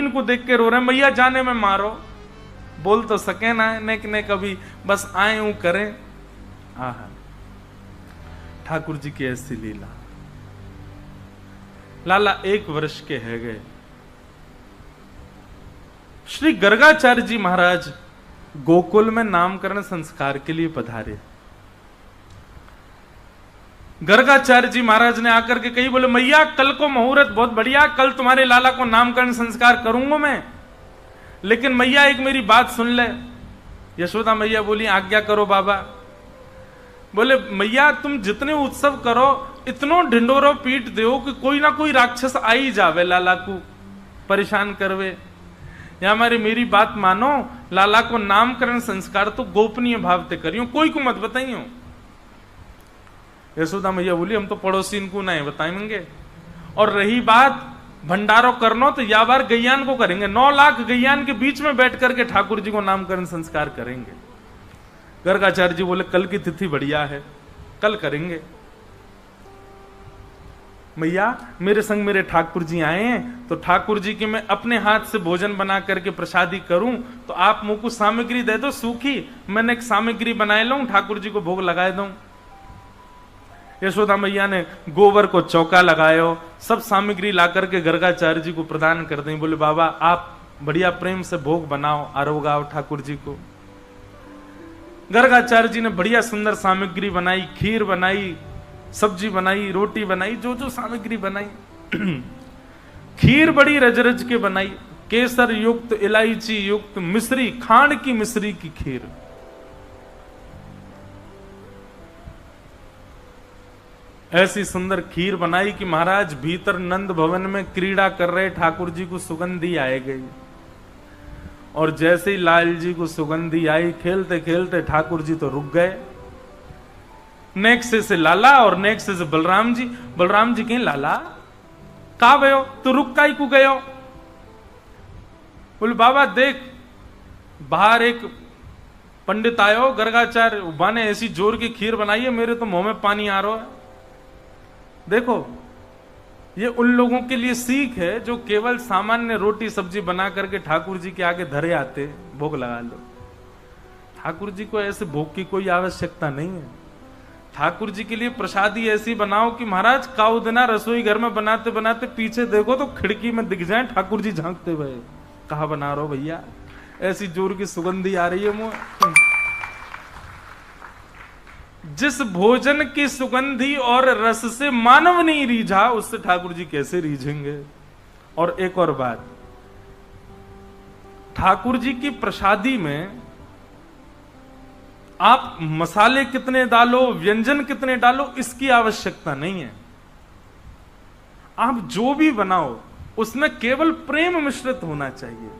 जमीन को देख के रो रहे हैं, मैया जाने में मारो। बोल तो सके ना ने कभी, बस आए ऊं करें। आहा, ठाकुर जी की ऐसी लीला। लाला 1 वर्ष के है गए। श्री गर्गाचार्य जी महाराज गोकुल में नामकरण संस्कार के लिए पधारे। गर्गाचार्य जी महाराज ने आकर के कही, बोले मैया कल को मुहूर्त बहुत बढ़िया, कल तुम्हारे लाला को नामकरण संस्कार करूंगा मैं, लेकिन मैया एक मेरी बात सुन ले। यशोदा मैया बोली, आज्ञा करो बाबा। बोले मैया तुम जितने उत्सव करो, इतनो ढिंडोरो पीट दो कि कोई ना कोई राक्षस आ ही जावे लाला को परेशान करवे। या हमारी मेरी बात मानो, लाला को नामकरण संस्कार तो गोपनीय भाव से करियो, कोई को मत बताइयो। यशोदा मैया बोली, हम तो पड़ोसी इनको नहीं बताएंगे। और रही बात भंडारो करनो, तो या बार गैयान को करेंगे, 9 लाख गैयान के बीच में बैठ करके ठाकुर जी को नामकरण संस्कार करेंगे। गर्गाचार्य जी बोले, कल की तिथि बढ़िया है, कल करेंगे। मैया मेरे संग मेरे ठाकुर जी आए हैं, तो ठाकुर जी के मैं अपने हाथ से भोजन बना करके प्रसादी करूं, तो आप मुझको सामग्री दे दो सूखी, मैंने एक सामग्री बनाए लूं, ठाकुर जी को भोग लगाए दूं। यशोदा मैया ने गोबर को चौका लगायो, सब सामग्री ला करके गर्गाचार्य जी को प्रदान कर दें। बोले बाबा आप बढ़िया प्रेम से भोग बनाओ, आरोगाओ ठाकुर जी को। गर्गाचार्य जी ने बढ़िया सुंदर सामग्री बनाई, खीर बनाई, सब्जी बनाई, रोटी बनाई, जो जो सामग्री बनाई। खीर बड़ी रज रज के बनाई, केसर युक्त, इलायची युक्त, मिश्री, खांड की मिश्री की खीर। ऐसी सुंदर खीर बनाई कि महाराज भीतर नंद भवन में क्रीड़ा कर रहे ठाकुर जी को सुगंधी आए गई। और जैसे ही लाल जी को सुगंधी आई, खेलते खेलते ठाकुर जी तो रुक गए। नेक्स्ट से लाला और नेक्स्ट से बलराम जी। बलराम जी कहीं लाला का गयो, तो रुक काई को गयो। बोले बाबा देख, बाहर एक पंडित आयो, गर्गाचार्य उबा ने ऐसी जोर की खीर बनाई है, मेरे तो मुंह में पानी आ रहा है। देखो ये उन लोगों के लिए सीख है जो केवल सामान्य रोटी सब्जी बना करके ठाकुर जी के आगे धरे आते, भोग लगा लो। ठाकुर जी को ऐसे भोग की कोई आवश्यकता नहीं है। ठाकुर जी के लिए प्रसादी ऐसी बनाओ कि महाराज काउदना रसोई घर में बनाते बनाते पीछे देखो तो खिड़की में दिख जाए ठाकुर जी झांकते हुए, कहा बना रहे हो भैया, ऐसी जोर की सुगंधी आ रही है मुंह। जिस भोजन की सुगंधी और रस से मानव नहीं रीझा, उससे ठाकुर जी कैसे रीझेंगे। और एक और बात, ठाकुर जी की प्रसादी में आप मसाले कितने डालो, व्यंजन कितने डालो, इसकी आवश्यकता नहीं है। आप जो भी बनाओ उसमें केवल प्रेम मिश्रित होना चाहिए।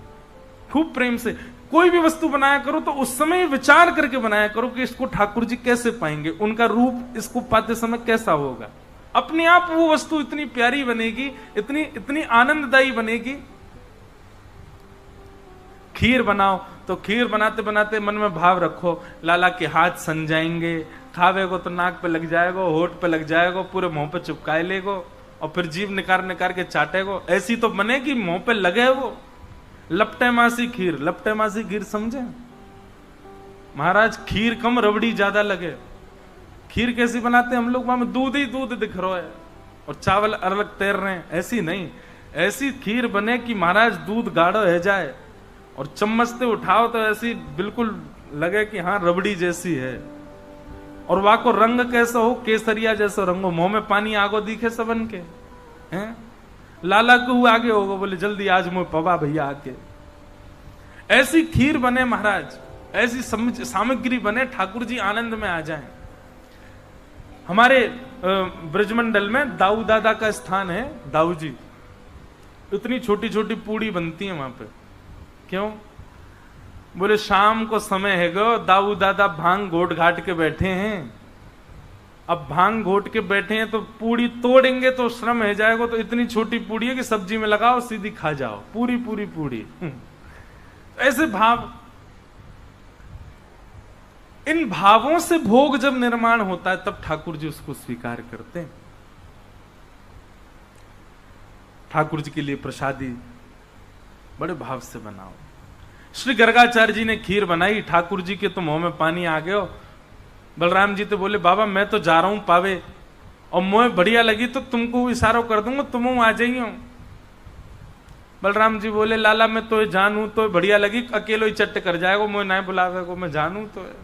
खूब प्रेम से कोई भी वस्तु बनाया करो तो उस समय विचार करके बनाया करो कि इसको ठाकुर जी कैसे पाएंगे, उनका रूप इसको पाते समय कैसा होगा। अपने आप वो वस्तु इतनी प्यारी बनेगी, इतनी इतनी आनंददायी बनेगी। खीर बनाओ तो खीर बनाते बनाते मन में भाव रखो, लाला के हाथ सन जाएंगे, खावे को तो नाक पे लग जाएगा, होठ पे लग जाएगा, पूरे मुंह पे चिपकाए लेगो और फिर जीभ निकाल निकाल के चाटेगो। ऐसी तो बने कि मुंह पे लगे वो। लपटे मासी खीर, लपटे मासी खीर समझे महाराज, खीर कम रबड़ी ज्यादा लगे। खीर कैसी बनाते हैं हम लोग, वहां में दूध ही दूध दिख रहा है और चावल अलग तैर रहे हैं, ऐसी नहीं। ऐसी खीर बने कि महाराज दूध गाढ़ा रह जाए और चम्मच से उठाओ तो ऐसी बिल्कुल लगे कि हाँ रबड़ी जैसी है। और वहां को रंग कैसा हो, केसरिया जैसा रंग हो, मुंह में पानी आगो दिखे सबन के हैं। लाला को आगे होगा, बोले जल्दी आज मुझे पवा भैया आके। ऐसी खीर बने महाराज, ऐसी सामग्री बने, ठाकुर जी आनंद में आ जाएं। हमारे ब्रजमंडल में दाऊ दादा का स्थान है, दाऊ जी। इतनी छोटी छोटी पूड़ी बनती है वहां पे। क्यों? बोले शाम को समय है गो, दाऊ दादा भांग घोट घाट के बैठे हैं। अब भांग घोट के बैठे हैं तो पूड़ी तोड़ेंगे तो श्रम है जाएगा, तो इतनी छोटी पूड़ी है कि सब्जी में लगाओ सीधी खा जाओ, पूरी पूरी पूड़ी। ऐसे भाव, इन भावों से भोग जब निर्माण होता है तब ठाकुर जी उसको स्वीकार करते हैं। ठाकुर जी के लिए प्रसादी बड़े भाव से बनाओ। श्री गर्गाचार्य जी ने खीर बनाई, ठाकुर जी के तो मुंह में पानी आ गयो। बलराम जी तो बोले बाबा मैं तो जा रहा हूं पावे, और मुझे बढ़िया लगी तो तुमको इशारा कर दूंगा, तुम आ जाइयो। बलराम जी बोले लाला मैं तो जानू तो बढ़िया लगी, अकेलो ही चट्ट कर जाएगा, मुझे ना बुलावे को, मैं जानू तो है,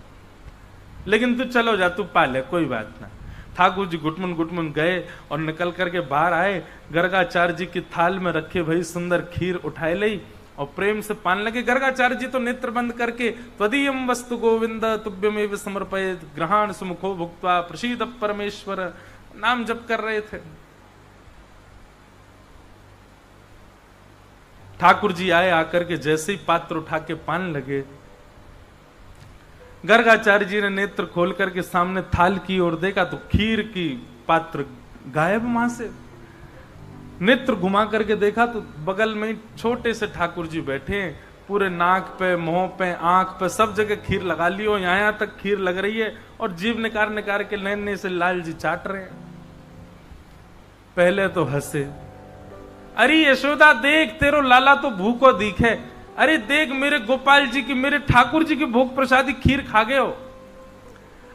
लेकिन तू चलो जा, तू पाले, कोई बात ना। ठाकुर जी गुटमुन गुटमुन गए और निकल करके बाहर आए। गर्गाचार्य जी की थाल में रखे भाई सुंदर खीर उठाए ली और प्रेम से पान लगे। गर्गाचार्य जी तो नेत्र बंद करके त्वदीयम वस्तु गोविंद तुभ्यमेव समर्पयेत् ग्रहण सुमुखो भुक्त्वा प्रसीद परमेश्वर नाम जप कर रहे थे। ठाकुर जी आए, आकर के जैसे ही पात्र उठा के पान लगे, गर्गाचार्य जी ने नेत्र खोल करके सामने थाल की ओर देखा तो खीर की पात्र गायब वहां से। नेत्र घुमा करके देखा तो बगल में छोटे से ठाकुर जी बैठे हैं, पूरे नाक पे, मुंह पे, आंख पे सब जगह खीर लगा ली हो, यहां तक खीर लग रही है और जीभ निकाल निकाल के नैने से लाल जी चाट रहे हैं। पहले तो हंसे, अरे यशोदा देख तेरो लाला तो भूखो दिखे, अरे देख मेरे गोपाल जी की, मेरे ठाकुर जी की भोग प्रसादी खीर खा गए हो।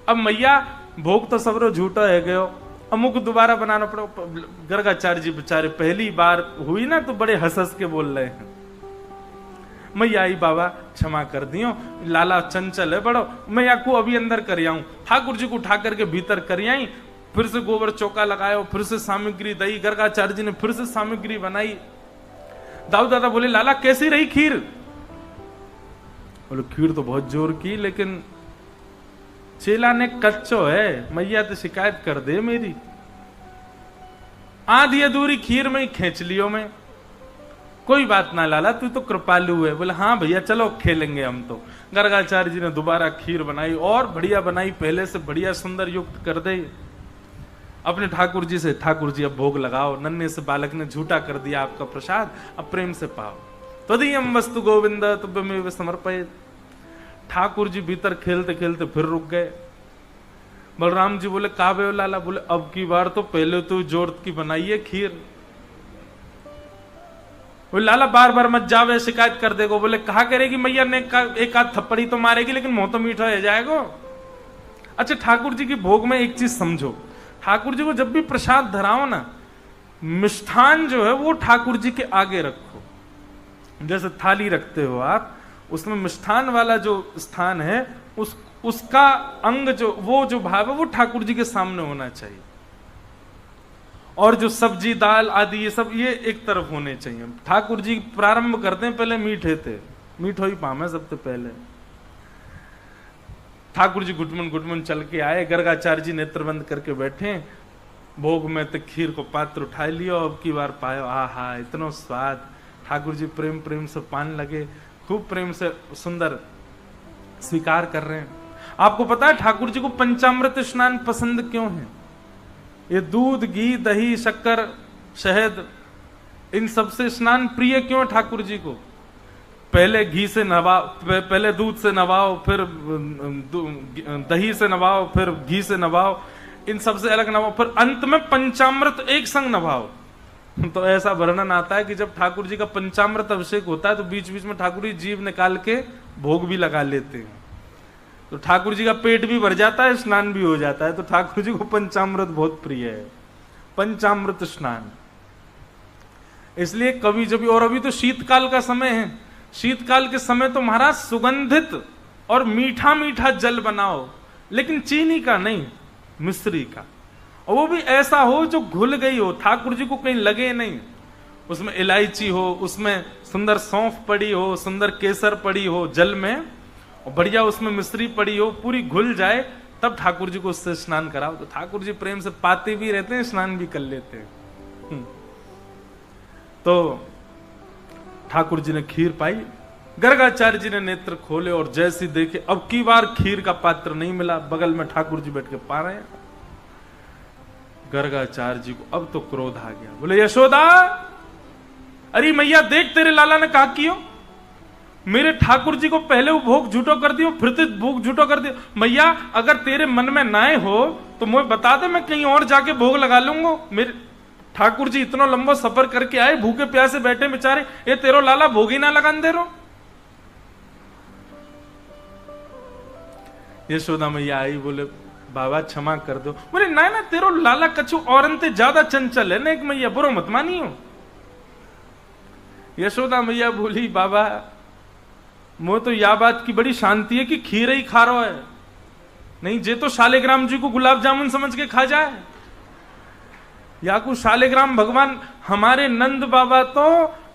अब मैया भोग तो सबरो झूठा है गयो, अमुक दोबारा बनाना पड़ो। गर्गाचार्य जी बेचारे पहली बार हुई ना तो बड़े हंस हंस के बोल रहे हैं। मैया आई बाबा क्षमा कर दियो, लाला चंचल है बड़ो, मैया को अभी अंदर कर आऊं। ठाकुर जी को उठा करके भीतर कर आई, फिर से गोबर चौका लगायो, फिर से सामग्री दई, गर्गाचार्य जी ने फिर से सामग्री बनाई। दाऊ दादा बोले लाला कैसी रही खीर? बोले खीर तो बहुत जोर की, लेकिन चेला ने कच्चो है, मैया तो शिकायत कर दे मेरी, आधी अधूरी खीर में ही खींच लियो मैं। कोई बात ना लाला तू तो कृपालु है। बोले हाँ भैया चलो खेलेंगे हम तो। गर्गाचार्य जी ने दोबारा खीर बनाई और बढ़िया बनाई, पहले से बढ़िया सुंदर युक्त कर दे। अपने ठाकुर जी से, ठाकुर जी अब भोग लगाओ, नन्हे से बालक ने झूठा कर दिया आपका प्रसाद, अब प्रेम से पाओ। त्वदीयम वस्तु गोविंद तुभ्यमेव समर्पयेत्। ठाकुर जी भीतर खेलते खेलते फिर रुक गए। बलराम जी बोले काबे लाला? बोले अब की बार तो पहले तो जोर की बनाइए खीर। बोले लाला बार बार मत जावे, शिकायत कर देगो। बोले कहा करेगी मैया ने, एक आध थप्पड़ी तो मारेगी लेकिन मुंह तो मीठा हो जाएगा। अच्छा ठाकुर जी की भोग में एक चीज समझो, ठाकुर जी को जब भी प्रसाद धराओ ना, मिष्ठान जो है वो ठाकुर जी के आगे रखो। जैसे थाली रखते हो आप, उसमें मिष्ठान वाला जो स्थान है उसका अंग जो वो जो भाव है वो ठाकुर जी के सामने होना चाहिए, और जो सब्जी दाल आदि ये सब ये एक तरफ होने चाहिए। ठाकुर जी प्रारंभ करते हैं पहले मीठे थे, मीठो ही पामे सबसे पहले। ठाकुर जी गुटमुन गुटमुन चल के आए, गर्गाचार्य जी नेत्र बंद करके बैठे, भोग में तो खीर को पात्र उठा लियो, अब की बार पायो, आहा इतना स्वाद। ठाकुर जी प्रेम प्रेम से पान लगे, खूब प्रेम से सुंदर स्वीकार कर रहे हैं। आपको पता है ठाकुर जी को पंचामृत स्नान पसंद क्यों है? ये दूध घी दही शक्कर शहद इन सबसे स्नान प्रिय क्यों है ठाकुर जी को? पहले घी से नवाओ, पहले दूध से नवाओ, फिर दही से नवाओ, फिर घी से नवाओ, इन सबसे अलग नवाओ, फिर अंत में पंचामृत एक संग नवाओ। तो ऐसा वर्णन आता है कि जब ठाकुर जी का पंचामृत अभिषेक होता है तो बीच बीच में ठाकुर जी जीभ निकाल के भोग भी लगा लेते हैं, तो ठाकुर जी का पेट भी भर जाता है, स्नान भी हो जाता है। तो ठाकुर जी को पंचामृत बहुत प्रिय है, पंचामृत स्नान। इसलिए कभी जब, और अभी तो शीतकाल का समय है, शीतकाल के समय तो महाराज सुगंधित और मीठा मीठा जल बनाओ, लेकिन चीनी का नहीं, मिश्री का, और वो भी ऐसा हो जो घुल गई हो, ठाकुर जी को कहीं लगे नहीं। उसमें इलायची हो, उसमें सुंदर सौंफ पड़ी हो, सुंदर केसर पड़ी हो जल में, और बढ़िया उसमें मिश्री पड़ी हो, पूरी घुल जाए, तब ठाकुर जी को उससे स्नान कराओ। तो ठाकुर जी प्रेम से पाते भी रहते हैं, स्नान भी कर लेते हैं। तो ठाकुर जी ने खीर पाई, गर्गाचार्य जी ने नेत्र खोले और जैसी देखे अब की बार खीर का पात्र नहीं मिला, बगल में ठाकुर जी बैठ के पा रहे हैं। गर्गाचार्य जी को अब तो क्रोध आ गया, बोले यशोदा अरे मैया देख तेरे लाला ने कहा कियो, मेरे ठाकुर जी को पहले वो भोग झूठो कर दियो, फिर तो भोग झूठो कर दियो। मैया अगर तेरे मन में नाए हो तो मुझे बता दे, मैं कहीं और जाके भोग लगा लूंगा, मेरे ठाकुर जी इतना लंबा सफर करके आए, भूखे प्यासे बैठे बेचारे, ये तेरो लाला भोगी ना लगान दे रो। यशोदा मैया आई, बोले बाबा क्षमा कर दो। बोले ना ना, तेरो लाला कछु औरन ते ज्यादा चंचल है ना, एक मैया बुरो मत मानियो। यशोदा मैया बोली बाबा मो तो या बात की बड़ी शांति है कि खीर ही खा रहा है, नहीं जे तो शालिग्राम जी को गुलाब जामुन समझ के खा जाए। या को शालिग्राम भगवान, हमारे नंद बाबा तो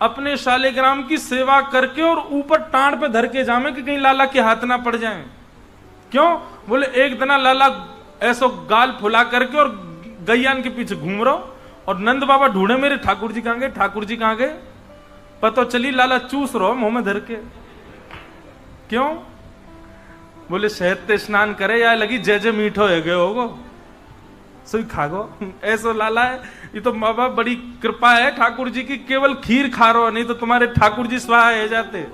अपने शालिग्राम की सेवा करके और ऊपर टांड पे धर के जामे कि कहीं लाला के हाथ ना पड़ जाए। क्यों? बोले एक दिन लाला ऐसो गाल फुला करके और गैयान के पीछे घूम रहा, और नंद बाबा ढूंढे मेरे ठाकुर जी कहां गए, ठाकुर जी कहां गए, पता चली लाला चूस रहो मुंह में धर के। क्यों? बोले शहद ते स्नान करे या लगी जय जय मीठो है गए होगो, सोई खागो। ऐसो लाला है ये तो बाबा, बड़ी कृपा है ठाकुर जी की, केवल खीर खा रहो, नहीं तो तुम्हारे ठाकुर जी स्वाहा है जाते।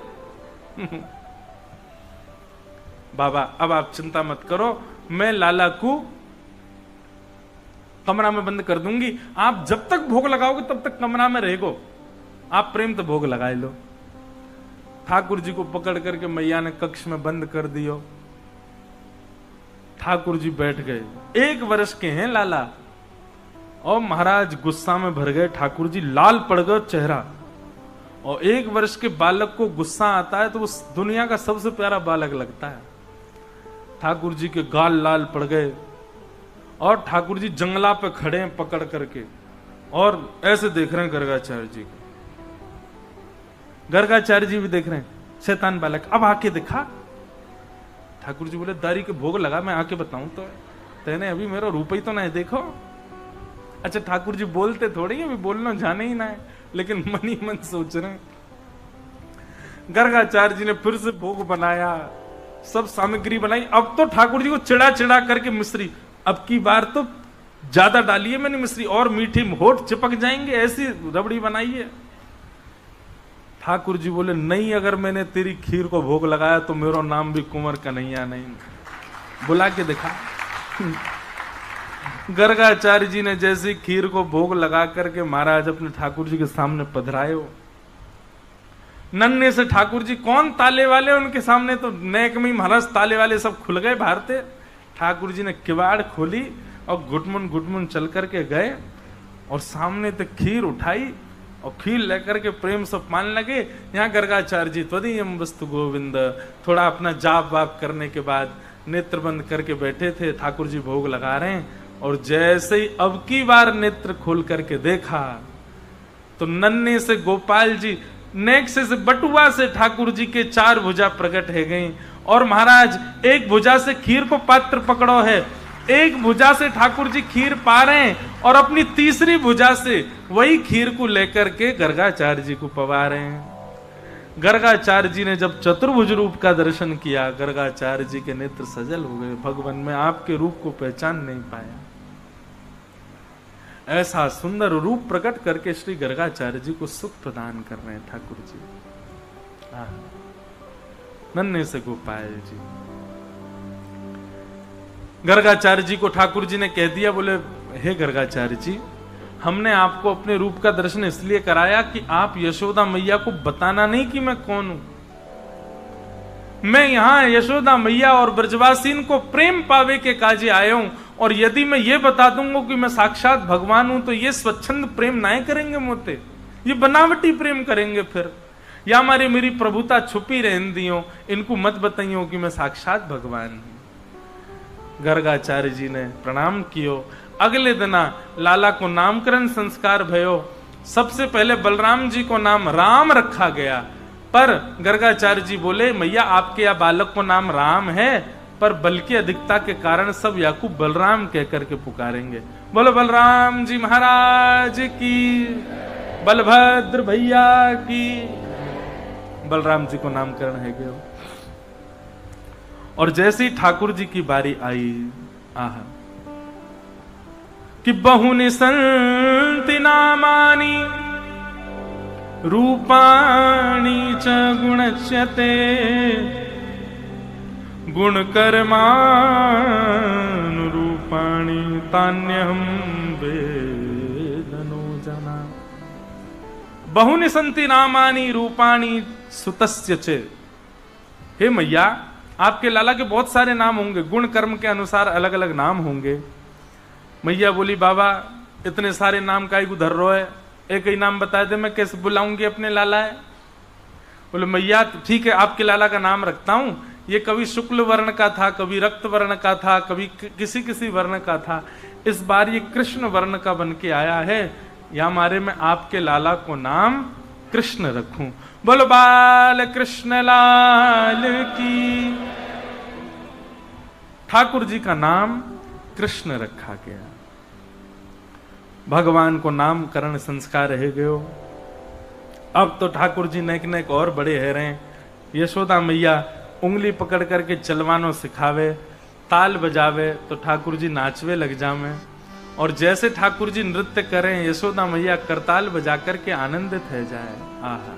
बाबा अब आप चिंता मत करो, मैं लाला को कमरा में बंद कर दूंगी, आप जब तक भोग लगाओगे तब तक कमरा में रहेगो, आप प्रेम तो भोग लगाए लो। ठाकुर जी को पकड़ करके मैया ने कक्ष में बंद कर दियो। ठाकुर जी बैठ गए, 1 वर्ष के हैं लाला, और महाराज गुस्सा में भर गए। ठाकुर जी लाल पड़ गए चेहरा, और 1 वर्ष के बालक को गुस्सा आता है तो वो दुनिया का सबसे प्यारा बालक लगता है। ठाकुर जी के गाल लाल पड़ गए, और ठाकुर जी जंगला पे खड़े हैं पकड़ करके, और ऐसे देख रहे हैं गर्गाचार्य जी को। गर्गाचार्य जी भी देख रहे हैं, शैतान बालक अब आके दिखा। ठाकुर जी बोले दारी के भोग लगा, मैं आके बताऊं तो तेने अभी मेरा रूप ही तो नहीं देखो। अच्छा ठाकुर जी बोलते थोड़ी है, अभी बोलना जाने ही ना है, लेकिन मन ही मन सोच रहे हैं। गर्गाचार्य जी ने फिर से भोग बनाया, सब सामग्री बनाई। अब तो ठाकुर जी को चिड़ा चिड़ा करके मिश्री, अब की बार तो ज्यादा डाली है मैंने मिश्री, और मीठी होठ चिपक जाएंगे, ऐसी रबड़ी बनाई है। ठाकुर जी बोले नहीं, अगर मैंने तेरी खीर को भोग लगाया तो मेरा नाम भी कुंवर कन्हैया नहीं। बुला के दिखा। गर्गाचार्य जी ने जैसे खीर को भोग लगा करके महाराज अपने ठाकुर जी के सामने पधराए हो। नन्हे से ठाकुर जी कौन ताले वाले, उनके सामने तो नेक में महाराज ताले वाले सब खुल गए भारते। ठाकुर जी ने किवाड़ खोली और घुटमुन चल करके गए, और सामने तक खीर उठाई और खीर लेकर के प्रेम से पान लगे। यहाँ गर्गाचार्य जी त्वदीयम वस्तु गोविंद, थोड़ा अपना जाप वाप करने के बाद नेत्र बंद करके बैठे थे। ठाकुर जी भोग लगा रहे हैं, और जैसे ही अब की बार नेत्र खोल करके देखा तो नन्हे से गोपाल जी नेक से बटुआ से ठाकुर जी के 4 भुजा प्रकट है गई, और महाराज एक भुजा से खीर को पात्र पकड़ो है, एक भुजा से ठाकुर जी खीर पा रहे हैं, और अपनी तीसरी भुजा से वही खीर को लेकर के गर्गाचार्य जी को पवा रहे हैं। गर्गाचार्य जी ने जब चतुर्भुज रूप का दर्शन किया, गर्गाचार्य जी के नेत्र सजल हो गए, भगवान में आपके रूप को पहचान नहीं पाया। ऐसा सुंदर रूप प्रकट करके श्री गर्गाचार्य जी को सुख प्रदान कर रहे हैं ठाकुर जी। नन्हे से गोपाल जी। गर्गाचार्य जी को ठाकुर जी ने कह दिया, बोले हे गर्गाचार्य जी, हमने आपको अपने रूप का दर्शन इसलिए कराया कि आप यशोदा मैया को बताना नहीं कि मैं कौन हूं। मैं यहां यशोदा मैया और ब्रजवासीन को प्रेम पावे के काजे आया हूं, और यदि मैं ये बता दूंगा कि मैं साक्षात भगवान हूं तो ये स्वच्छंद प्रेम ना करेंगे मोते, ये बनावटी प्रेम करेंगे। फिर या हमारी मेरी प्रभुता छुपी रहन दियो, इनको मत बताइयो कि मैं साक्षात भगवान हूं। गर्गाचार्य जी ने प्रणाम कियो। अगले दिना लाला को नामकरण संस्कार भयो। सबसे पहले बलराम जी को नाम राम रखा गया, पर गर्गाचार्य जी बोले मैया आपके या बालक को नाम राम है, पर बल की अधिकता के कारण सब याकूब बलराम कह करके पुकारेंगे। बोलो बलराम जी महाराज की, बलभद्र भैया की। बलराम जी को नामकरण है गया। और जैसे ही ठाकुर जी की बारी आई, आह कि बहुनि संति नामानि रूपाणि च गुणच्यते गुणकर्मानुरूपाणि तान्यहं वेदनोऽस्मि। बहुनि संति नामानि रूपाणी सुतस्य च। हे मैया, आपके लाला के बहुत सारे नाम होंगे, गुण कर्म के अनुसार अलग अलग नाम होंगे। मैया बोली, बाबा इतने सारे नाम काहे को धर रहे है, एक ही नाम बता दे, मैं कैसे बुलाऊंगी अपने लाला है। बोले मैया ठीक है, आपके लाला का नाम रखता हूं, ये कभी शुक्ल वर्ण का था, कभी रक्त वर्ण का था, कभी किसी किसी वर्ण का था, इस बार ये कृष्ण वर्ण का बन के आया है, या मारे मैं आपके लाला को नाम कृष्ण रखूं। बोलो बाल कृष्ण लाल की। ठाकुर जी का नाम कृष्ण रखा गया। भगवान को नामकरण संस्कार रह गयो। अब तो ठाकुर जी नेक नेक और बड़े है रहे। यशोदा मैया उंगली पकड़ करके चलवानो सिखावे, ताल बजावे तो ठाकुर जी नाचवे लग जावे, और जैसे ठाकुर जी नृत्य करें यशोदा मैया करताल बजा करके आनंदित हो जाए। आहा।